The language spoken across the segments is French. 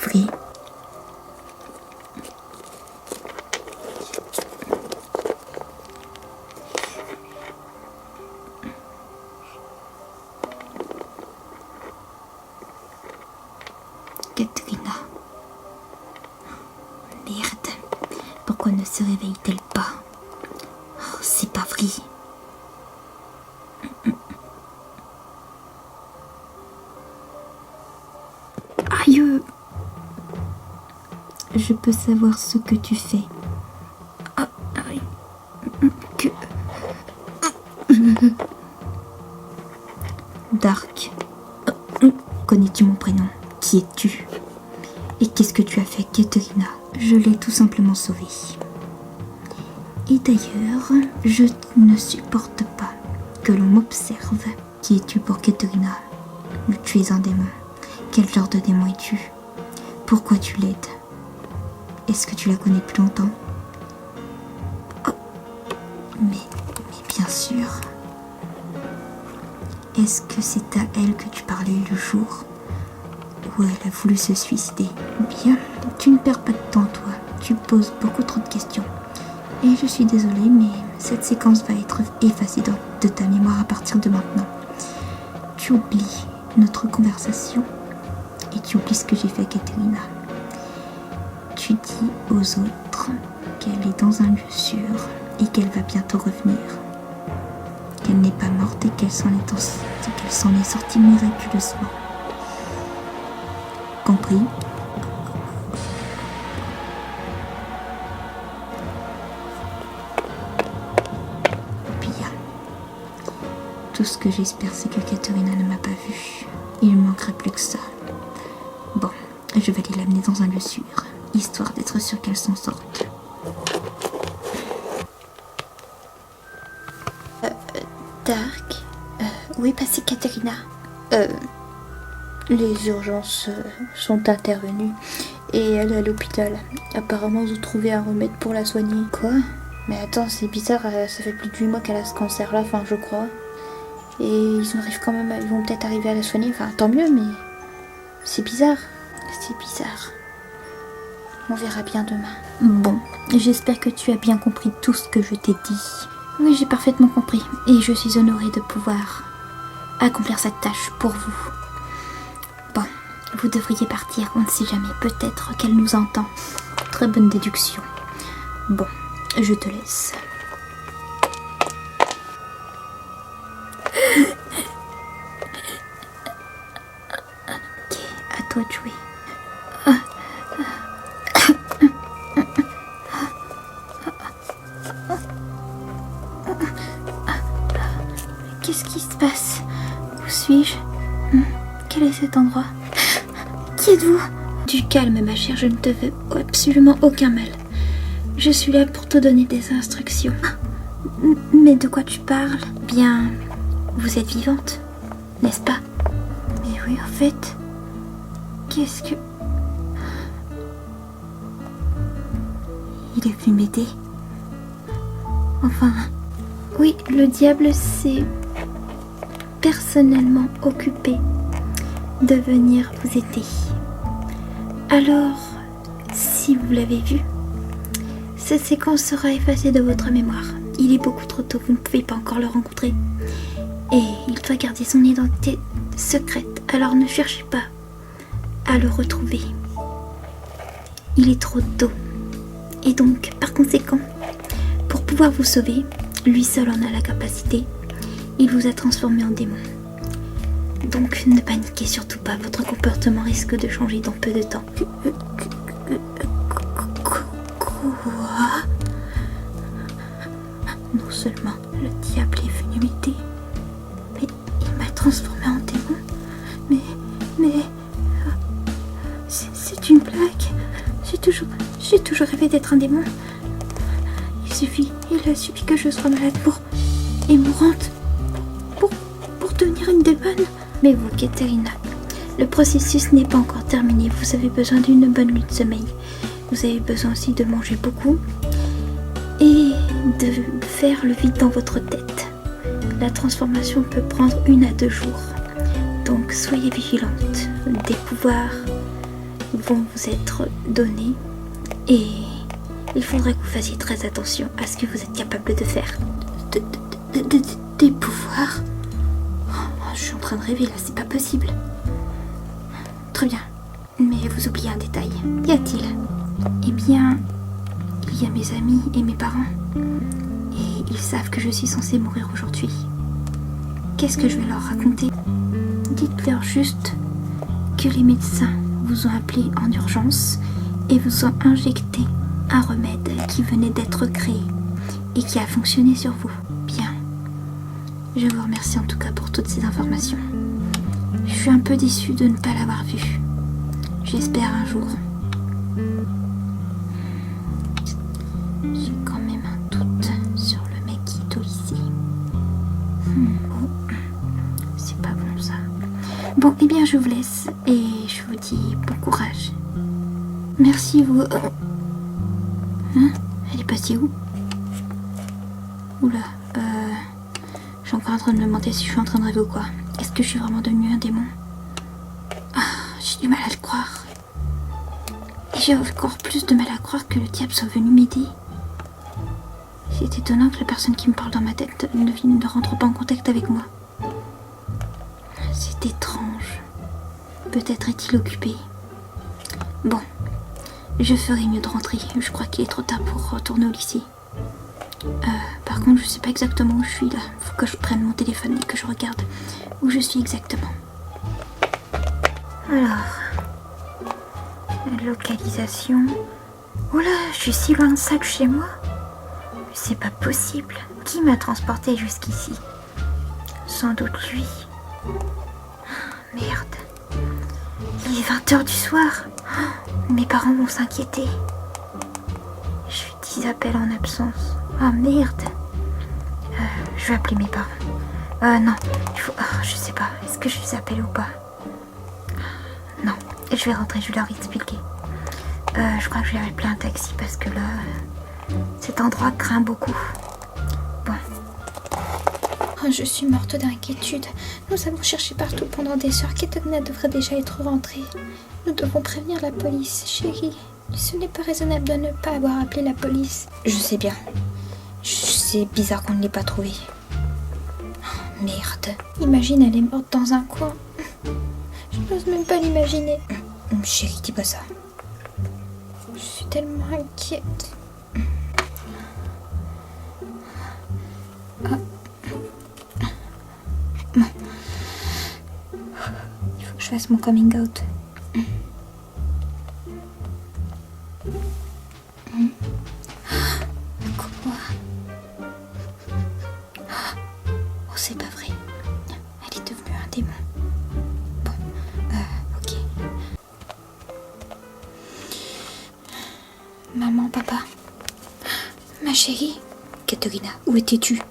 vrai. Katerina. Merde. Pourquoi ne se réveille-t-elle pas? Oh, c'est pas vrai. Aïe. Je peux savoir ce que tu fais. Ah, oui. Que... Dark. Connais-tu mon prénom? Qui es-tu? Et qu'est-ce que tu as fait, Katerina? Je l'ai tout simplement sauvée. Et d'ailleurs, je ne supporte pas que l'on m'observe. Qui es-tu pour Katerina? Tu es un démon. Quel genre de démon es-tu? Pourquoi tu l'aides? Est-ce que tu la connais plus longtemps? Oh. Mais bien sûr. Est-ce que c'est à elle que tu parlais le jour où elle a voulu se suicider? Bien, tu ne perds pas de temps, toi. Tu poses beaucoup trop de questions. Et je suis désolée, mais cette séquence va être effacée de ta mémoire à partir de maintenant. Tu oublies notre conversation et tu oublies ce que j'ai fait à Katerina. Tu dis aux autres qu'elle est dans un lieu sûr et qu'elle va bientôt revenir. Qu'elle n'est pas morte et qu'elle s'en est sortie miraculeusement. Compris? Bien. Tout ce que j'espère, c'est que Katerina ne m'a pas vue. Il ne manquerait plus que ça. Bon, je vais aller l'amener dans un lieu sûr, histoire d'être sûre qu'elle s'en sorte. Dark? Où est passée Katerina? Les urgences sont intervenues et elle est à l'hôpital. Apparemment, ils ont trouvé un remède pour la soigner. Quoi? Mais attends, c'est bizarre, ça fait plus de 8 mois qu'elle a ce cancer-là, enfin, je crois. Et ils vont peut-être arriver à la soigner, enfin, tant mieux, mais c'est bizarre. C'est bizarre. On verra bien demain. Bon, j'espère que tu as bien compris tout ce que je t'ai dit. Oui, j'ai parfaitement compris. Et je suis honorée de pouvoir accomplir cette tâche pour vous. Bon, vous devriez partir, on ne sait jamais. Peut-être qu'elle nous entend. Très bonne déduction. Bon, je te laisse. Ok, à toi de jouer. Qu'est-ce qui se passe? Où suis-je? Quel est cet endroit? Qui êtes-vous? Du calme, ma chère, je ne te veux absolument aucun mal. Je suis là pour te donner des instructions. Mais de quoi tu parles? Bien, vous êtes vivante, n'est-ce pas? Mais oui, en fait, qu'est-ce que... Il est venu m'aider. Enfin, oui, le diable s'est personnellement occupé de venir vous aider. Alors, si vous l'avez vu, cette séquence sera effacée de votre mémoire. Il est beaucoup trop tôt, vous ne pouvez pas encore le rencontrer. Et il doit garder son identité secrète, alors ne cherchez pas à le retrouver. Il est trop tôt. Et donc, par conséquent, pour pouvoir vous sauver, lui seul en a la capacité. Il vous a transformé en démon. Donc, ne paniquez surtout pas, votre comportement risque de changer dans peu de temps. Quoi? Non seulement le diable est venu m'aider, mais il m'a transformé en démon. Mais... c'est une blague. J'ai toujours rêvé d'être un démon. Il a suffi que je sois malade et mourante pour devenir une démone. Mais vous, Katerina, le processus n'est pas encore terminé. Vous avez besoin d'une bonne nuit de sommeil. Vous avez besoin aussi de manger beaucoup et de faire le vide dans votre tête. La transformation peut prendre 1 à 2 jours. Donc soyez vigilante. Des pouvoirs vont vous être donnés et il faudrait que vous fassiez très attention à ce que vous êtes capable de faire. Des pouvoirs? Je suis en train de rêver là, c'est pas possible. Très bien, mais vous oubliez un détail. Qu'y a-t-il? Eh bien, il y a mes amis et mes parents. Et ils savent que je suis censée mourir aujourd'hui. Qu'est-ce que je vais leur raconter? Dites-leur juste que les médecins vous ont appelé en urgence et vous ont injecté un remède qui venait d'être créé et qui a fonctionné sur vous. Bien. Je vous remercie en tout cas pour toutes ces informations. Je suis un peu déçue de ne pas l'avoir vu. J'espère un jour. J'ai quand même un doute sur le mec qui est au lycée. Oh, c'est pas bon ça. Bon, eh bien je vous laisse et je vous dis bon courage. Merci vous. Hein? Elle est passée où? Oula, je suis encore en train de me demander si je suis en train de rêver ou quoi. Est-ce que je suis vraiment devenue un démon? Ah, j'ai du mal à le croire. Et j'ai encore plus de mal à croire que le diable soit venu m'aider. C'est étonnant que la personne qui me parle dans ma tête ne rentre pas en contact avec moi. C'est étrange. Peut-être est-il occupé. Bon, je ferai mieux de rentrer. Je crois qu'il est trop tard pour retourner au lycée. Par contre, je sais pas exactement où je suis là. Faut que je prenne mon téléphone et que je regarde où je suis exactement. Alors, localisation. Oula, je suis si loin de ça que chez moi. C'est pas possible. Qui m'a transporté jusqu'ici? Sans doute lui. Merde. Il est 20h du soir. Mes parents vont s'inquiéter. Je fais 10 appels en absence. Oh merde. Je vais appeler mes parents. Non, il faut... je sais pas. Est-ce que je les appelle ou pas? Non, je vais rentrer, je vais leur expliquer. Je crois que je vais appeler un taxi parce que là... cet endroit craint beaucoup. Bon. Oh, je suis morte d'inquiétude. Nous avons cherché partout pendant des heures. Katerina devrait déjà être rentrée. Nous devons prévenir la police, chérie. Ce n'est pas raisonnable de ne pas avoir appelé la police. Je sais bien. C'est bizarre qu'on ne l'ait pas trouvée. Oh, merde. Imagine, elle est morte dans un coin. Je n'ose même pas l'imaginer. Chérie, dis pas ça. Je suis tellement inquiète. Bon. Il faut que je fasse mon coming out. Quoi? Oh, c'est pas vrai. Elle est devenue un démon. Bon, ok. Maman, papa. Ma chérie. Katerina, où étais-tu?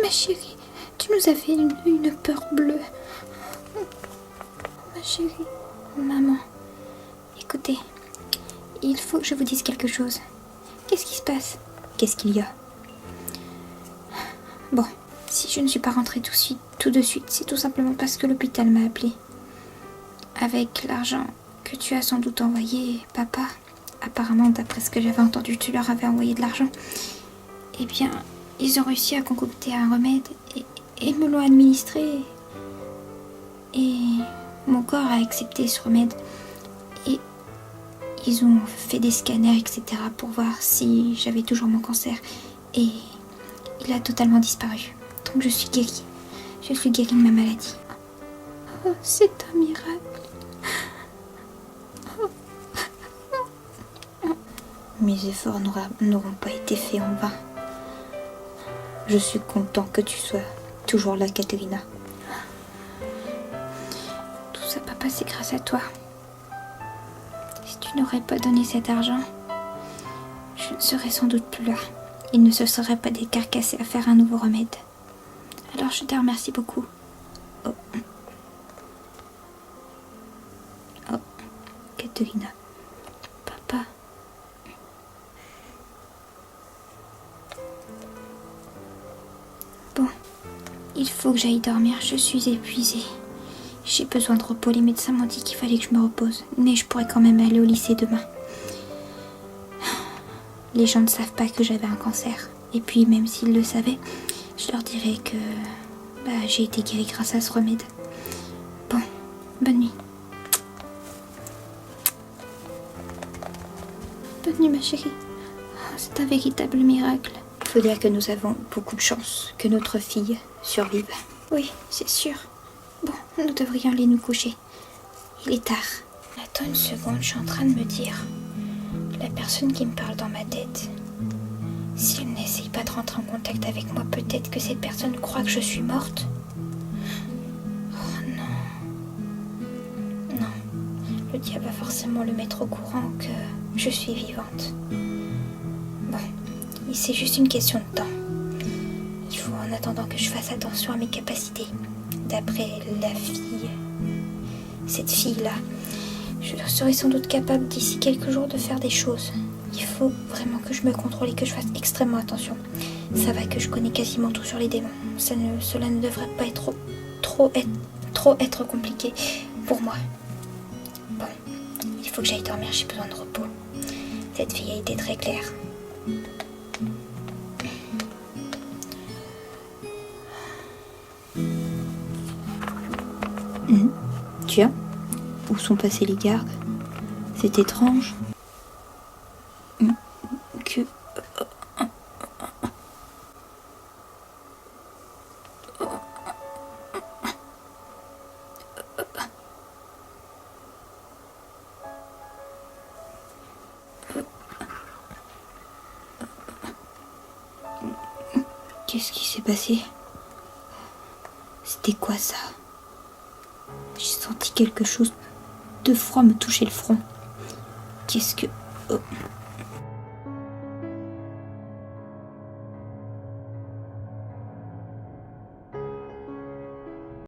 Ma chérie, tu nous as fait une peur bleue. Ma chérie. Maman, écoutez, il faut que je vous dise quelque chose. Qu'est-ce qui se passe? Qu'est-ce qu'il y a? Bon, si je ne suis pas rentrée tout de suite, c'est tout simplement parce que l'hôpital m'a appelée. Avec l'argent que tu as sans doute envoyé, papa, apparemment, d'après ce que j'avais entendu, tu leur avais envoyé de l'argent. Eh bien, ils ont réussi à concocter un remède et me l'ont administré. Et mon corps a accepté ce remède. Et ils ont fait des scanners, etc. pour voir si j'avais toujours mon cancer. Et il a totalement disparu. Donc je suis guérie. Je suis guérie de ma maladie. Oh, c'est un miracle. Mes efforts n'auront pas été faits en vain. Je suis content que tu sois toujours là, Katerina. Tout ça, papa, c'est grâce à toi. Si tu n'aurais pas donné cet argent, je ne serais sans doute plus là. Il ne se serait pas décarcassé à faire un nouveau remède. Alors je te remercie beaucoup. Oh. Oh, Katerina. Papa. Bon, il faut que j'aille dormir, je suis épuisée. J'ai besoin de repos. Les médecins m'ont dit qu'il fallait que je me repose. Mais je pourrais quand même aller au lycée demain. Les gens ne savent pas que j'avais un cancer. Et puis, même s'ils le savaient, je leur dirais que j'ai été guérie grâce à ce remède. Bon, bonne nuit. Bonne nuit, ma chérie. Oh, c'est un véritable miracle. Il faut dire que nous avons beaucoup de chance que notre fille survive. Oui, c'est sûr. Bon, nous devrions aller nous coucher. Il est tard. Attends une seconde, je suis en train de me dire... La personne qui me parle dans ma tête, si elle n'essaye pas de rentrer en contact avec moi, peut-être que cette personne croit que je suis morte. Oh non. Non. Le diable va forcément le mettre au courant que je suis vivante. Bon, c'est juste une question de temps. Il faut en attendant que je fasse attention à mes capacités. D'après la fille, cette fille-là, je serai sans doute capable d'ici quelques jours de faire des choses. Il faut vraiment que je me contrôle et que je fasse extrêmement attention. Ça va que je connais quasiment tout sur les démons. Cela ne devrait pas être trop être compliqué pour moi. Bon, il faut que j'aille dormir, j'ai besoin de repos. Cette fille a été très claire. Tiens, où sont passés les gardes? C'est étrange. Que... Qu'est-ce qui s'est passé? C'était quoi ça? J'ai senti quelque chose de froid me toucher le front. Qu'est-ce que... Oh.